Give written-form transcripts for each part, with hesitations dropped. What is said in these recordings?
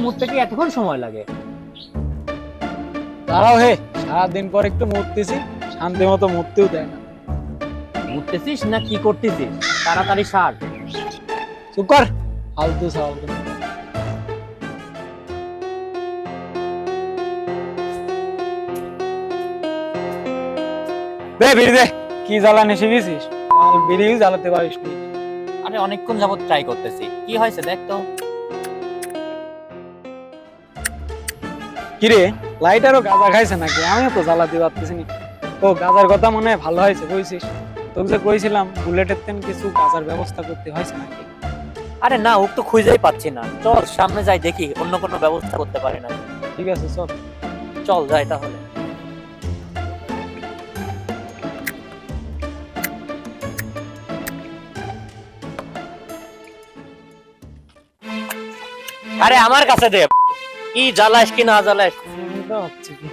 মুততে কি এতক্ষণ সময় লাগে? দাঁড়াও হে, সারাদিন পর একটু মুততেছি, শান্তি মতো মুততেও দেয় না। মুততেছিস না কি করতেছিস? তাড়াতাড়ি সার। চুপ কর, ফালতু ফালতু। দে বিড়ি দে, কি জ্বালানি শিখেছিস? কাল বিড়ি জ্বালাতে পারিস নি। আরে অনেকক্ষণ যাবত ট্রাই করতেছি, কি হয়েছে দেখ তো। কিরে, লাইটারও গাঁজা খাইছে নাকি? আমিও তো জ্বালাতে পারতেছি না। ও গাঁজার কথা মনে হয় ভালো হয়েছে কইছিস। তোকে যে কইছিলাম বুলেটের তেন কিছু গাঁজার ব্যবস্থা করতে হয়েছে নাকি? আরে না, ও তো খুঁজেই পাচ্ছি না। চল সামনে যাই, দেখি অন্য কোনো ব্যবস্থা করতে পারি না। ঠিক আছে চল। চল যাই তাহলে। আরে আমার কাছে দে, কি জ্বালাস কি না জ্বালাস। এটা হচ্ছে কি?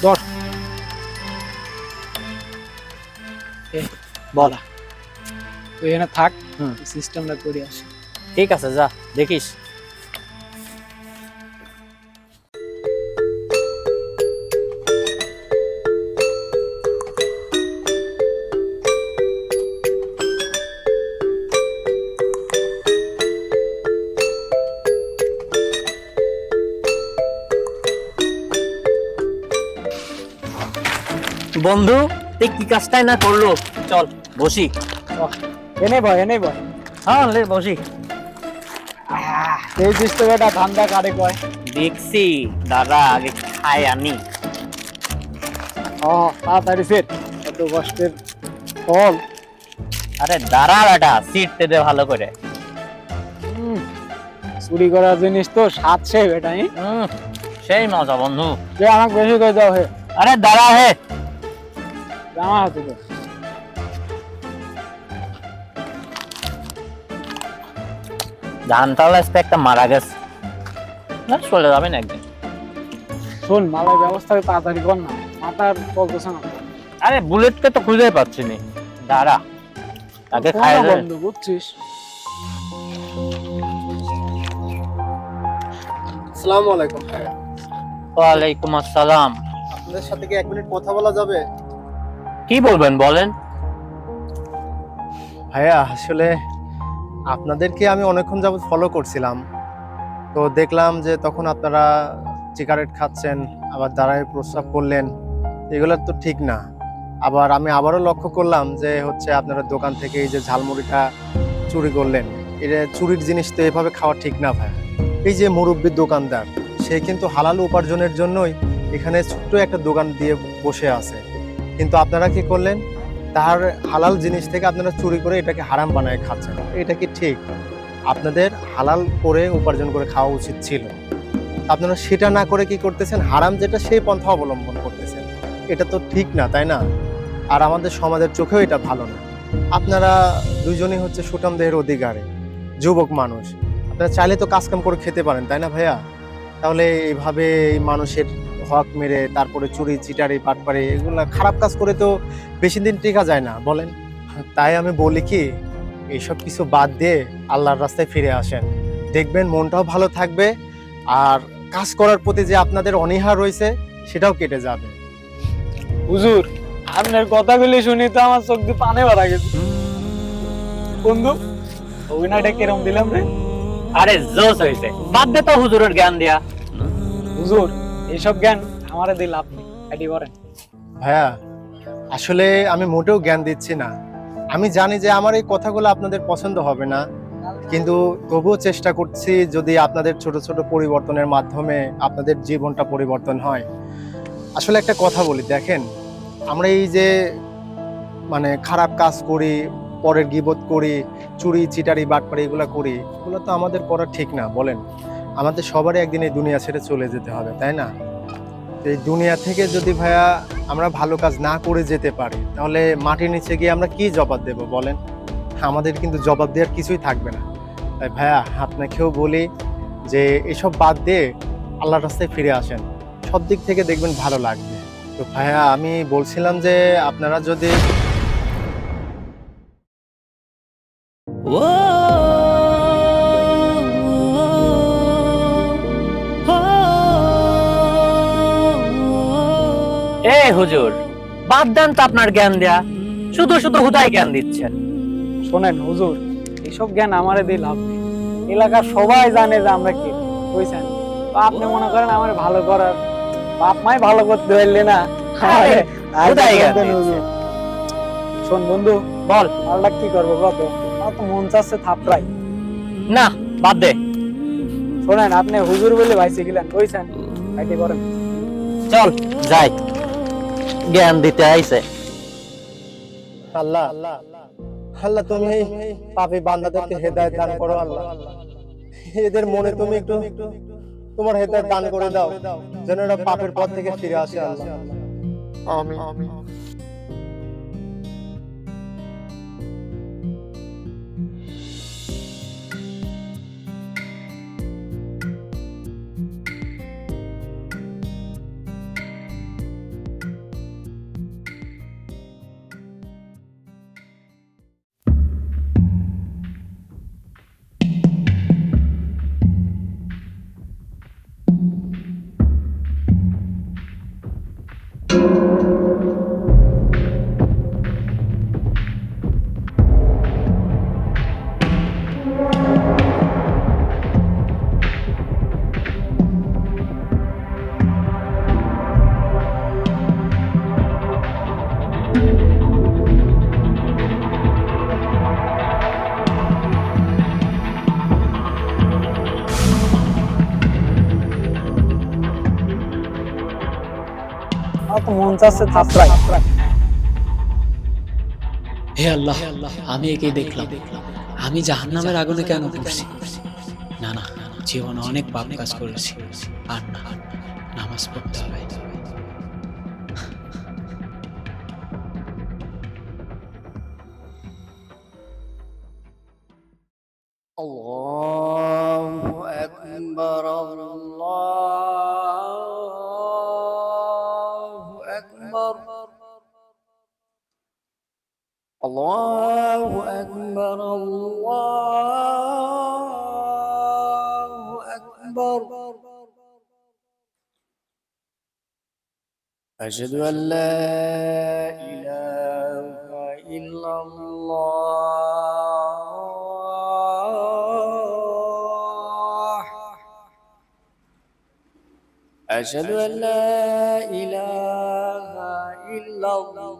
ধর। বলা তুই এখানে থাক, সিস্টেমটা করে আসি। ঠিক আছে যা, দেখিস। বন্ধু, তুই কি কাজটাই না করলো। চল বসি। এনে বয়, এনে বয়। হ্যাঁ লে বসি। এই সিস্টেমটা ঠান্ডা কারে কয়? দেখছি, দাদা আগে খাই আনি। ও তাড়াতাড়ি ফের, এত কষ্টের ফল। আরে দাঁড়া বেটা, সিট দে ভালো করে। চুরি করার জিনিস তো স্বাদ সে বেটাই। সেই মজা বন্ধু। যে আমাকে বেশি করে দাও হে। আরে দাঁড়া হে। জামা হাতে দে। ধান তাহলে একটা মারা গেছে, না চলে যাবেন একদিন। শোন, মালার ব্যবস্থা তাড়াতাড়ি কর না, মাথার চলতেছে না। আরে বুলেটকে তো খুঁজেই পাচ্ছি নি। দাঁড়া আগে খাই দে। বন্ধু বুঝছিস? আসসালামু আলাইকুম ভাইয়া। ওয়ালাইকুম আসসালাম। আপনাদের সাথে কি 1 মিনিট কথা বলা যাবে? কি বলবেন বলেন। ভাইয়া আসলে আপনাদেরকে আমি অনেকক্ষণ যাবত ফলো করছিলাম, তো দেখলাম যে তখন আপনারা সিগারেট খাচ্ছেন, আবার দাঁড়ায় প্রস্রাব করলেন, এগুলো তো ঠিক না। আবার আমি আবারও লক্ষ্য করলাম যে হচ্ছে আপনারা দোকান থেকে এই যে ঝালমুড়িটা চুরি করলেন। এটা চুরির জিনিস তো এভাবে খাওয়া ঠিক না ভাইয়া। এই যে মুরব্বির দোকানদার, সে কিন্তু হালাল উপার্জনের জন্যই এখানে ছোট্ট একটা দোকান দিয়ে বসে আছে, কিন্তু আপনারা কি করলেন? তার হালাল জিনিস থেকে আপনারা চুরি করে এটাকে হারাম বানায় খাচ্ছেন। এটা কি ঠিক? আপনাদের হালাল করে উপার্জন করে খাওয়া উচিত ছিল। আপনারা সেটা না করে কি করতেছেন? হারাম যেটা সেই পন্থা অবলম্বন করতেছেন। এটা তো ঠিক না, তাই না? আর আমাদের সমাজের চোখেও এটা ভালো না। আপনারা দুইজনই হচ্ছে সুঠাম দেহের অধিকারী যুবক মানুষ, আপনারা চাইলে তো কাজকাম করে খেতে পারেন, তাই না ভাইয়া? তাহলে এইভাবে এই মানুষের হক মেরে তারপরে চুরি চিটারি পাটপাড়ি এগুলো খারাপ কাজ করে তো বেশি দিন টেকা যায় না বলেন। তাই আমি বলি কি, এইসব কিছু বাদ দিয়ে আল্লাহর রাস্তায় ফিরে আসেন, দেখবেন মনটাও ভালো থাকবে, আর কাজ করার প্রতি যে আপনাদের অনীহা রয়েছে সেটাও কেটে যাবে। হুজুর, আপনার কথাগুলি শুনি তো আমার চোখ দিয়ে পানি ভরা গেছে। বন্ধু, অভিনয়টা কিরম দিলাম রে? আরে জোস হয়েছে, বাদ দে তো হুজুরের জ্ঞান দিয়া। হুজুর, এইসব জ্ঞান আমারে দিয়ে লাভ নেই, এটি করেন। ভাইয়া আসলে আমি মোটেও জ্ঞান দিচ্ছি না। আমি জানি যে আমার এই কথাগুলো আপনাদের পছন্দ হবে না, কিন্তু তবুও চেষ্টা করছি যদি আপনাদের ছোট ছোট পরিবর্তনের মাধ্যমে আপনাদের জীবনটা পরিবর্তন হয়। আসলে একটা কথা বলি, দেখেন আমরা এই যে মানে খারাপ কাজ করি, পরের গীবত করি, চুরি চিটারি বাটপাড়ি এগুলো করি, এগুলো তো আমাদের করা ঠিক না বলেন। আমাদের সবারই একদিন এই দুনিয়া ছেড়ে চলে যেতে হবে, তাই না? এই দুনিয়া থেকে যদি ভাইয়া আমরা ভালো কাজ না করে যেতে পারি, তাহলে মাটির নিচে গিয়ে আমরা কি জবাব দেব বলেন? আমাদের কিন্তু জবাব দেওয়ার কিছুই থাকবে না। তাই ভাইয়া আপনাকেও বলি যে এসব বাদ দিয়ে আল্লাহর রাস্তায় ফিরে আসেন, সব দিক থেকে দেখবেন ভালো লাগবে। তো ভাইয়া আমি বলছিলাম যে আপনারা যদি হুজুর, বাদ দেন তো আপনার জ্ঞান দেয়া, শুধু শুধু হুদাই জ্ঞান দিচ্ছেন। শোনেন হুজুর, এইসব জ্ঞান আমারে দিয়ে লাভ নেই। এলাকার সবাই জানে যে আমরা কি, বুঝছেন? তো আপনি মনে করেন আমার ভালো করার, বাপ মাই ভালো করতে পারলে না, আরে, হুদাই জ্ঞান দেন দিচ্ছে। হুজুর। শোন বন্ধু, বল। আল্লাহ কি করবো কত, আমার তো মন চাচ্ছে থাপড়াই। না, বাদ দে। শোনেন, আপনি হুজুর বলে ভাইসে গেলেন, বুঝছেন? ভাইটি করেন। চল যাই, জ্ঞান দিতে আইছে। আল্লাহ আল্লাহ, তুমি এই পাপী বান্দাদেরকে হেদায়েত দান করো আল্লাহ। এদের মনে তুমি একটু তোমার হেদায়েত দান করে দাও, যেন এরা পাপের পথ থেকে ফিরে আসে আল্লাহ। আমিন। আমার তো মন চাচ্ছে থাপড়াই। হে আল্লাহ, আমি একেই দেখলাম। আমি জাহান্নামের আগুনে কেন পড়ছি? না না, জীবনে অনেক পাপ কাজ করেছি, আর না, নামাজ পড়তে হবে। الله أكبر الله أكبر الله أكبر الله أكبر أشهد أن لا إله إلا الله أشهد أن لا إله إلا الله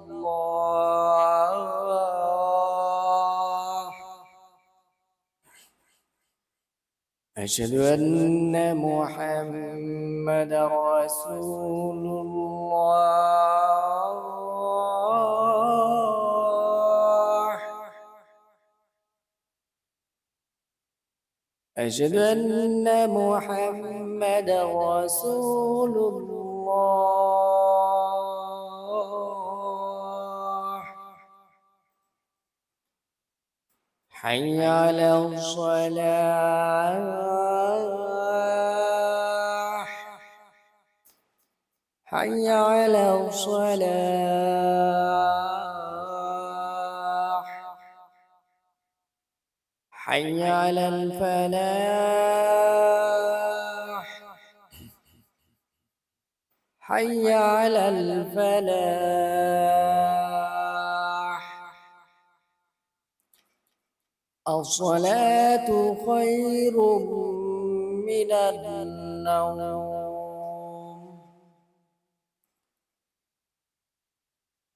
أشهد أن محمد رسول الله أشهد أن محمد رسول الله حي على الصلاة حي على الصلاة حي على الفلاح حي على الفلاح الصلاة خير من النوم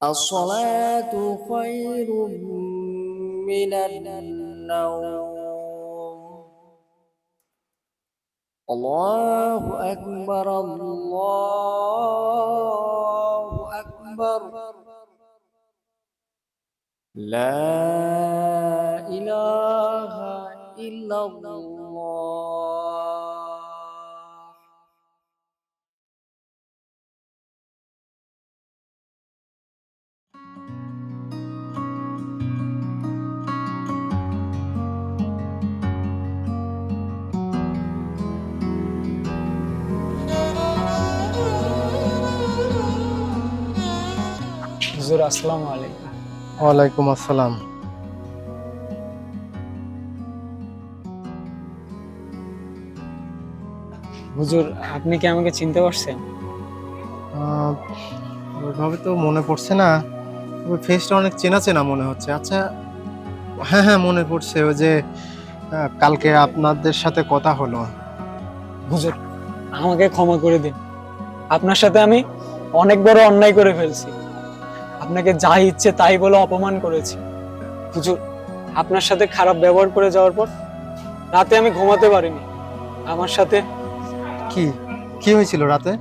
الصلاة خير من النوم الله أكبر الله أكبر لا إله إلا الله হুজুর আসসালামু আলাইকুম। ওয়ালাইকুম আসসালাম। হুজুর, আপনি কি আমাকে চিনতে পারছেন? আহ, ওইভাবে তো মনে পড়ছে না, তবে ফেসটা অনেক চেনা চেনা মনে হচ্ছে। আচ্ছা, হ্যাঁ হ্যাঁ মনে পড়ছে, ওই যে কালকে আপনাদের সাথে কথা হলো। হুজুর, আমাকে ক্ষমা করে দিন। আপনার সাথে আমি অনেক বড় অন্যায় করে ফেলছি। আপনাকে যা ইচ্ছে তাই বলে অপমান করেছি। হুজুর, আপনার সাথে খারাপ ব্যবহার করে যাওয়ার পর রাতে আমি ঘুমাতে পারিনি। আমার সাথে কি কি হয়েছিল রাতে?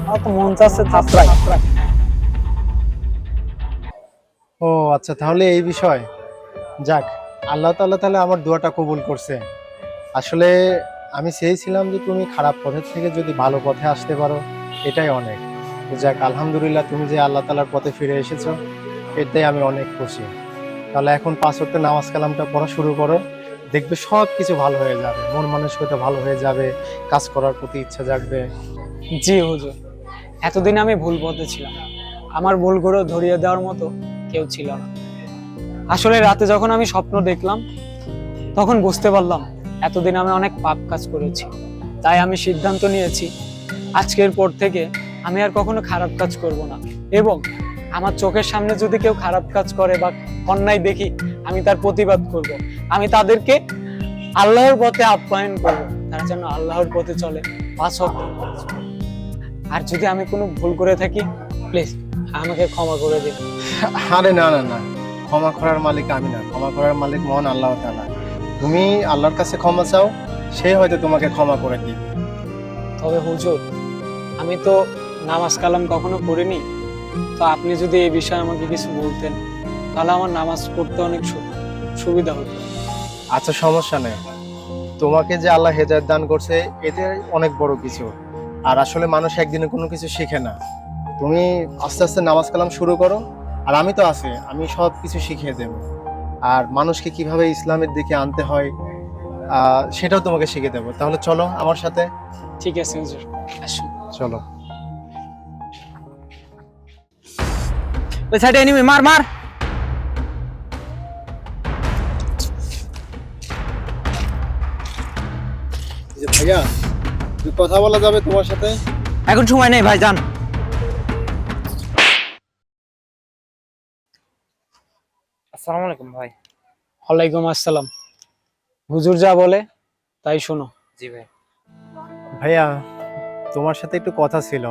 আমার তো মন চাচ্ছে থাপড়াই। ও আচ্ছা, তাহলে এই বিষয়। যাক, আল্লাহ তাআলা তাহলে আমার দোয়াটা কবুল করছে। আসলে আমি চেয়েছিলাম যে তুমি খারাপ পথের থেকে যদি ভালো পথে আসতে পারো, এটাই অনেক। তো যাক, আলহামদুলিল্লাহ তুমি যে আল্লাহ তাআলার পথে ফিরে এসেছো, এটাই আমি অনেক খুশি। তাহলে এখন 5 ওয়াক্ত নামাজ কালামটা পড়া শুরু করো, দেখবে সব কিছু ভালো হয়ে যাবে, মন মানসিকতা ভালো হয়ে যাবে, কাজ করার প্রতি ইচ্ছা জাগবে। জি হুজুর, এতদিন আমি ভুল পথে ছিলাম। আমার ভুলগুলো ধরিয়ে দেওয়ার মতো কেউ ছিল না। আসলে রাতে যখন আমি স্বপ্ন দেখলাম, তখন বুঝতে পারলাম এতদিন আমি অনেক পাপ কাজ করেছি। তাই আমি সিদ্ধান্ত নিয়েছি, আজকের পর থেকে আমি আর কখনো খারাপ কাজ করব না। এবং আমার চোখের সামনে যদি কেউ খারাপ কাজ করে বা অন্যায় দেখি, আমি তার প্রতিবাদ করব। আমি তাদেরকে আল্লাহর পথে আপ্যায়ন করব, তারা যেন আল্লাহর পথে চলে, 5 ওয়াক্ত নামাজ পড়ে। আর যদি আমি কোনো ভুল করে থাকি, প্লিজ আমাকে ক্ষমা করে দিন। আরে না না না, ক্ষমা করার মালিক আমি না, ক্ষমা করার মালিক মহান আল্লাহ তাআলা। তুমি আল্লাহর কাছে ক্ষমা চাও, সে হয়তো তোমাকে ক্ষমা করে দিবে। তবে হুজুর, আমি তো নামাজ কালাম কখনো পড়িনি, তো আপনি যদি এই বিষয়ে আমাকে কিছু বলতেন, তাহলে আমার নামাজ পড়তে অনেক সুবিধা হতো। আচ্ছা, সমস্যা নেই। তোমাকে যে আল্লাহ হেদায়েত দান করছে, এতে অনেক বড় কিছু। আর আসলে মানুষ একদিনে কোনো কিছু শিখে না। তুমি আস্তে আস্তে নামাজ কালাম শুরু করো, আর আমি তো আছি, আমি সব কিছু শিখিয়ে দেব। আর মানুষকে কিভাবে ইসলামের দিকে আনতে হয় সেটাও তোমাকে শিখিয়ে দেবো। তাহলে চলো আমার সাথে। ঠিক আছে হুজুর, আসুন। চলো। ওই সাইডে এনিমি, মার মার। ভাইয়া, কথা বলা যাবে তোমার সাথে? এখন সময় নেই ভাই, যান। আসসালামু আলাইকুম ভাই। ওয়ালাইকুম আসসালাম। হুজুর যা বলে তাই শোনো। জি ভাই। ভাইয়া, তোমার সাথে একটু কথা ছিল।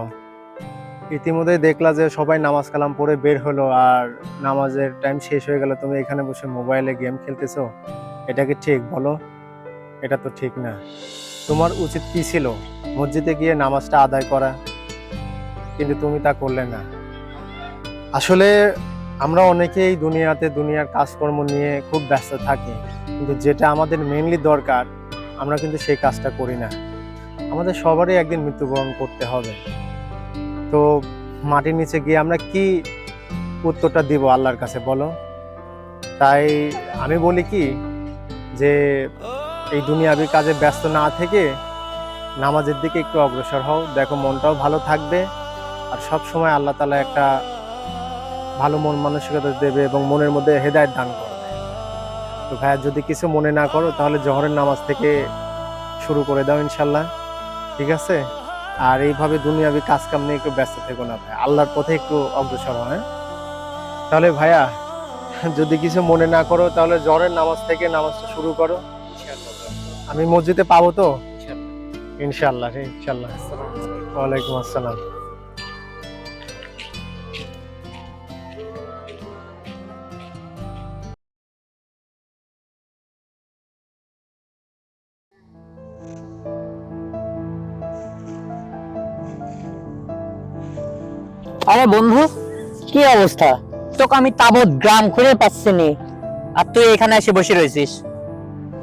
ইতিমধ্যে দেখলা যে সবাই নামাজ কালাম পড়ে বের হলো, আর নামাজের টাইম শেষ হয়ে গেল, তুমি এখানে বসে মোবাইলে গেম খেলতেছো। এটা কি ঠিক বলো? এটা তো ঠিক না। তোমার উচিত কি ছিল? মসজিদে গিয়ে নামাজটা আদায় করা, কিন্তু তুমি তা করলে না। আসলে আমরা অনেকেই দুনিয়ার কাজকর্ম নিয়ে খুব ব্যস্ত থাকি, কিন্তু যেটা আমাদের মেইনলি দরকার, আমরা কিন্তু সেই কাজটা করি না। আমাদের সবারই একদিন মৃত্যুবরণ করতে হবে। তো মাটির নিচে গিয়ে আমরা কি উত্তরটা দিব আল্লাহর কাছে বলো? তাই আমি বলি কি, যে এই দুনিয়াবি কাজে ব্যস্ত না থেকে নামাজের দিকে একটু অগ্রসর হও, দেখো মনটাও ভালো থাকবে। আর সব সময় আল্লাহ তাআলা একটা ভালো মন মানসিকতা দেবে এবং মনের মধ্যে হেদায়েত দান করবে। তো ভাইয়া, যদি কিছু মনে না করো, তাহলে জোহরের নামাজ থেকে শুরু করে দাও ইনশাল্লাহ, ঠিক আছে? আর এইভাবে দুনিয়াবি কাজ কাম নিয়ে একটু ব্যস্ত থেকো না ভাই, আল্লাহর পথে একটু অগ্রসর হও। হ্যাঁ, তাহলে ভাইয়া, যদি কিছু মনে না করো, তাহলে জোহরের নামাজ থেকে নামাজটা শুরু করো। আমি মসজিদে পাবো তো? ইনশাল্লাহ ইনশাল্লাহ। ওয়ালাইকুম আসসালাম। আরে বন্ধু, কি অবস্থা? তোকে আমি তাবৎ গ্রাম খুঁজে পাচ্ছি নি, আর তুই এখানে এসে বসে রয়েছিস।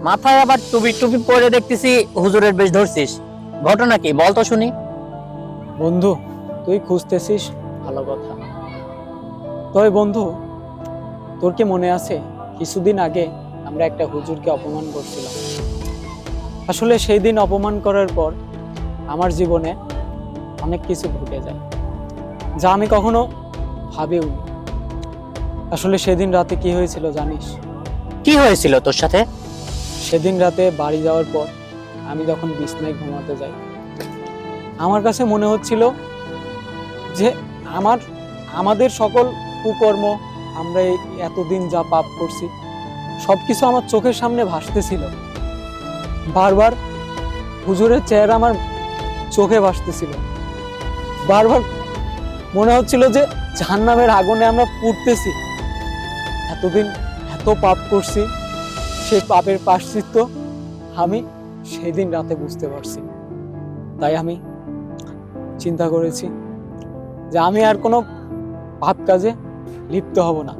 মাথায় আবার টুপি টুপি পরে দেখতেছি হুজুরের বেশ ধরছিস। ঘটনা কি বল তো শুনি। বন্ধু, তুই খুঁজতেছিস, ভালো কথা। তবে বন্ধু, তোর কি মনে আছে কিছুদিন আগে আমরা একটা হুজুরকে অপমান করছিলাম? আসলে সেই দিন অপমান করার পর আমার জীবনে অনেক কিছু ঘটে যায়, যা আমি কখনো ভাবিও নি। আসলে সেদিন রাতে কি হয়েছিল জানিস? কি হয়েছিল তোর সাথে? সেদিন রাতে বাড়ি যাওয়ার পর আমি যখন বিছনায় ঘুমাতে যাই, আমার কাছে মনে হচ্ছিল যে আমাদের সকল কুকর্ম, আমরা এই এতদিন যা পাপ করছি সবকিছু আমার চোখের সামনে ভাসতেছিল। বারবার হুজুরের চেহারা আমার চোখে ভাসতেছিল। বারবার মনে হচ্ছিল যে জাহান্নামের আগুনে আমরা পুড়তেছি। এতদিন এত পাপ করছি, সেই পাপের প্রায়শ্চিত্ত আমি সেই দিন রাতে বুঝতে পারছি। তাই আমি চিন্তা করেছি যে আমি আর কোনো পাপ কাজে লিপ্ত হব না।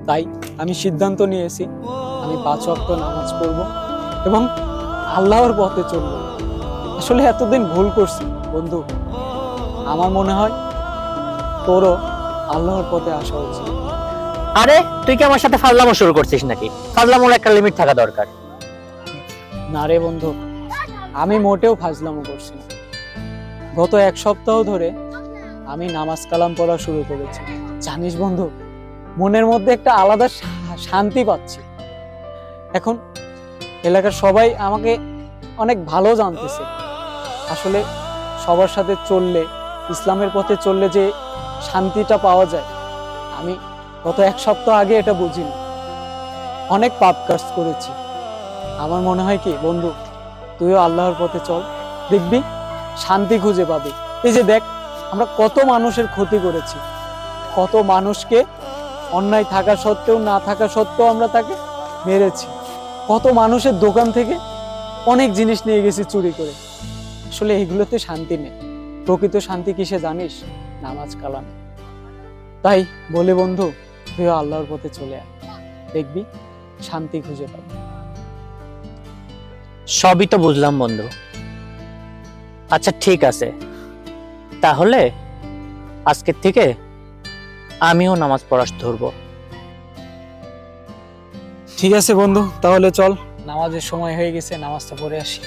তাই আমি সিদ্ধান্ত নিয়েছি আমি 5 ওয়াক্ত নামাজ পড়ব এবং আল্লাহর পথে চলব। আসলে এতদিন ভুল করছি বন্ধু, আমার মনে হয় তোরও আল্লাহর পথে আসা উচিত। আরে তুই কি আমার সাথে ফাজলামো শুরু করছিস নাকি? ফাজলামোর একটা লিমিট থাকা দরকার। না রে বন্ধু, আমি মোটেও ফাজলামো করছি না। গত 1 সপ্তাহ ধরে আমি নামাজ কালাম পড়া শুরু করেছি। জানিস বন্ধু, মনের মধ্যে একটা আলাদা শান্তি পাচ্ছি। এখন এলাকার সবাই আমাকে অনেক ভালো জানতেছে। আসলে সবার সাথে চললে, ইসলামের পথে চললে যে শান্তিটা পাওয়া যায়, আমি গত 1 সপ্তাহ আগে এটা বুঝিনি। অনেক পাপ কাজ করেছি। আমার মনে হয় কি বন্ধু, তুইও আল্লাহর পথে চল, দেখবি শান্তি খুঁজে পাবি। এই যে দেখ, আমরা কত মানুষের ক্ষতি করেছি, কত মানুষকে অন্যায় থাকা সত্ত্বেও না থাকা সত্ত্বেও আমরা তাকে মেরেছি, কত মানুষের দোকান থেকে অনেক জিনিস নিয়ে গেছি চুরি করে। আসলে এইগুলোতে শান্তি নেই। প্রকৃত শান্তি কিসে জানিস? নামাজ কালামে। তাই বলে বন্ধু, তুইও আল্লাহর পথে চলে আয়, দেখবি শান্তি খুঁজে পাবি। সবই তো বুঝলাম বন্ধু। আচ্ছা ঠিক আছে, তাহলে আজকের থেকে আমিও নামাজ পড়া ধরবো। ঠিক আছে বন্ধু, তাহলে চল, নামাজের সময় হয়ে গেছে, নামাজটা পড়ে আসি।